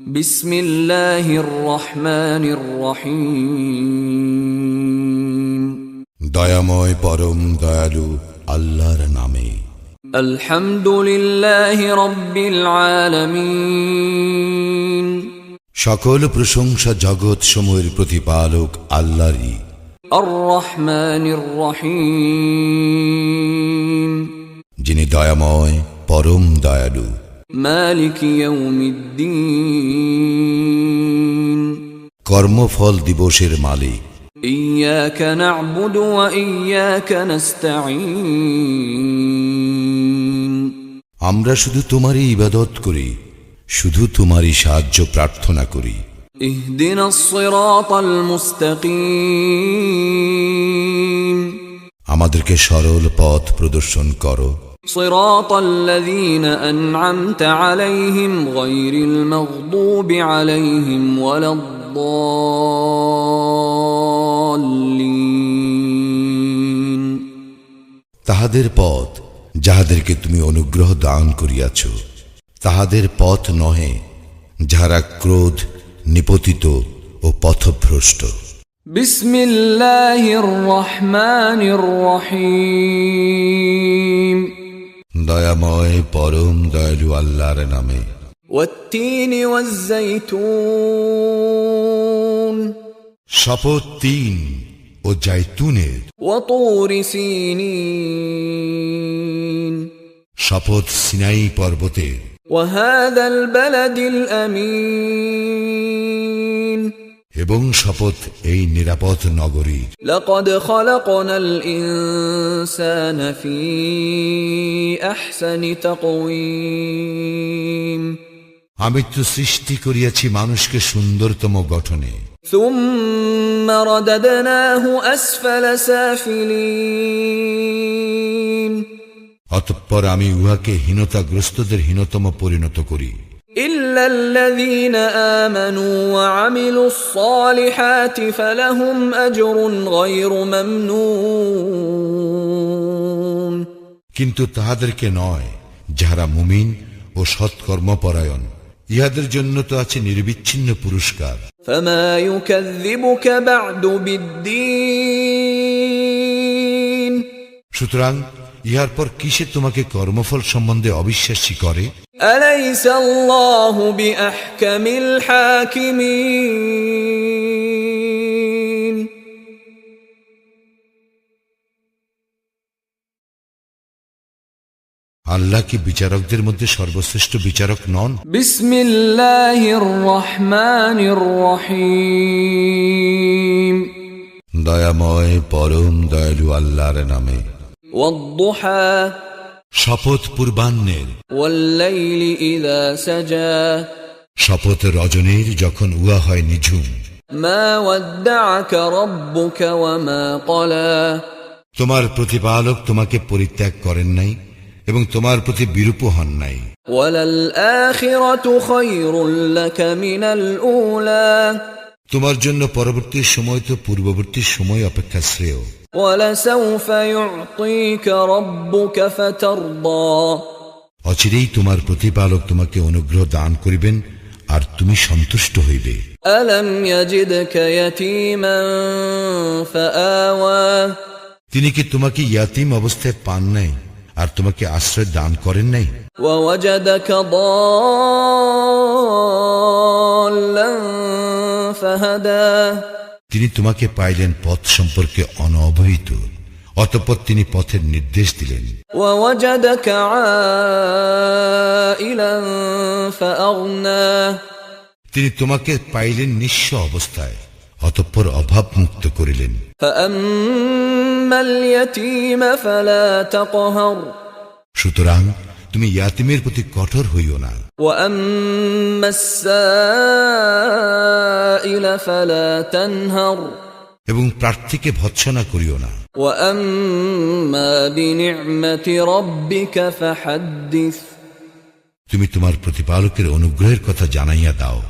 বিসমিল্লাহির রহমানির রহিম। দয়াময় পরম দয়ালু আল্লাহর নামে। আলহামদুলিল্লাহি রাব্বিল আলামিন। সকল প্রশংসা জগৎ সমূহের প্রতিপালক আল্লাহরই। আর রহমানির রহিম। যিনি দয়াময় পরম দয়ালু। মালিক ইয়াউমিদ্দিন। কর্মফল দিবসের মালিক। ইয়্যাকা না'বুদু ওয়া ইয়্যাকা নাস্তাঈন। আমরা শুধু তোমারই ইবাদত করি, শুধু তোমারই সাহায্য প্রার্থনা করি। ইহদিনাস সিরাতাল মুস্তাকিম। আমাদেরকে সরল পথ প্রদর্শন করো। সিরাতাল্লাযীনা আন'আমতা আলাইহিম গায়রিল মাগদুবি আলাইহিম ওয়ালাদ-দাল্লিন। তাহাদের পথ যাহাদেরকে তুমি অনুগ্রহ দান করিয়াছ, তাহাদের পথ নহে যাহারা ক্রোধ নিপতিত ও পথভ্রষ্ট। বিসমিল্লাহির রহমানির রহিম। দয়াময় পরম দয়ালু আল্লাহর নামে। ওয়াত-তিনি ওয়াজ-যাইতুন। শপথ তিন ও জাইতুনের। ওয়া-তুরি সিনিন। শপথ সিনাই পর্বতের। ওয়া-হাযাল বালাদিল আমিন। এবং শপথ এই নিরাপদ নগরীর। লাকাদ খালাকনাল ইনসানা ফি আহসানি তাকওয়িম। আমি তো সৃষ্টি করিয়াছি মানুষকে সুন্দরতম গঠনে। সুম্মা রাদাদনাহু আসফালা সাফিলিন। অতঃপর আমি উহাকে হীনতাগ্রস্তদের হীনতম পরিণত করি। ইল্লাল্লাযীনা আমানু ওয়া আমিলুস সালিহাতি ফালাহুম আজরুন গায়রু মামনুন। কিন্তু তাহাদেরকে নয় যাহারা মুমিন ও সৎকর্মপরায়ণ, ইহাদের জন্য তো আছে নির্বিচ্ছিন্ন পুরস্কার। ফামা ইউকাযযিবুকা বা'দু বিদ্দীন। সুতরাং ইহার পর কিসে তোমাকে কর্মফল সম্বন্ধে অবিশ্বাসী করে? আলাইসাল্লাহু বিআহকামিল হাকিমিন। আল্লাহ কি বিচারকদের মধ্যে সর্বশ্রেষ্ঠ বিচারক নন? বিসমিল্লাহির রহমানির রহিম। দয়াময় পরম দয়ালু আল্লাহর নামে। ওয়াদ-দুহা। শপথ পূর্বাহ্নের। ওয়াল-লাইলি ইযা সাজা। শপথ রজনীর যখন উহা হয় নিঝুম। মা ওয়াদ্দা'আকা রাব্বুকা ওয়া মা ক্বালা। তোমার প্রতিপালক তোমাকে পরিত্যাগ করেন নাই এবং তোমার প্রতি বিরূপ হন নাই। ওয়ালাল আখিরাতু খায়রুল লাকা মিনাল উলা। তোমার জন্য পরবর্তী সময় তো পূর্ববর্তী সময় অপেক্ষা শ্রেয়। ওয়ালাসাউফা ইউ'তিকা রাব্বুকা ফাতারদা। অচিরেই তোমার প্রতিপালক তোমাকে অনুগ্রহ দান করিবেন আর তুমি সন্তুষ্ট হইবে। আলাম ইয়াজিদকা ইয়াতীমান ফাআওয়া। তিনি কি তোমাকে ইয়াতীম অবস্থায় পান নাই আর তোমাকে আশ্রয় দান করেন নাই? ওয়া ওয়াজাদাকা দাল্লান ফাহাদা। তিনি তোমাকে পাইলেন পথ সম্পর্কে অনবহিত, অতঃপর তিনি পথের নির্দেশ দিলেন। ওয়া ওয়াজাদাকা আইলান ফাআগনা। তিনি তোমাকে পাইলেন নিঃস্ব অবস্থায়, অতঃপর অভাব মুক্ত করিলেন। ফাআম্মাল ইয়াতীমা ফালা তাকহার। সুতরাং তুমি ইয়াতীমের প্রতি কঠোর হইও না। ওয়া আম্মাস সাইলা ফালা তানহার। এবং প্রার্থীকে ভৎসনা করিও না। ওয়া আম্মা বিনি'মাতি রাব্বিকা ফাহাদ্দিস। তুমি তোমার প্রতিপালকের অনুগ্রহের কথা জানাইয়া দাও।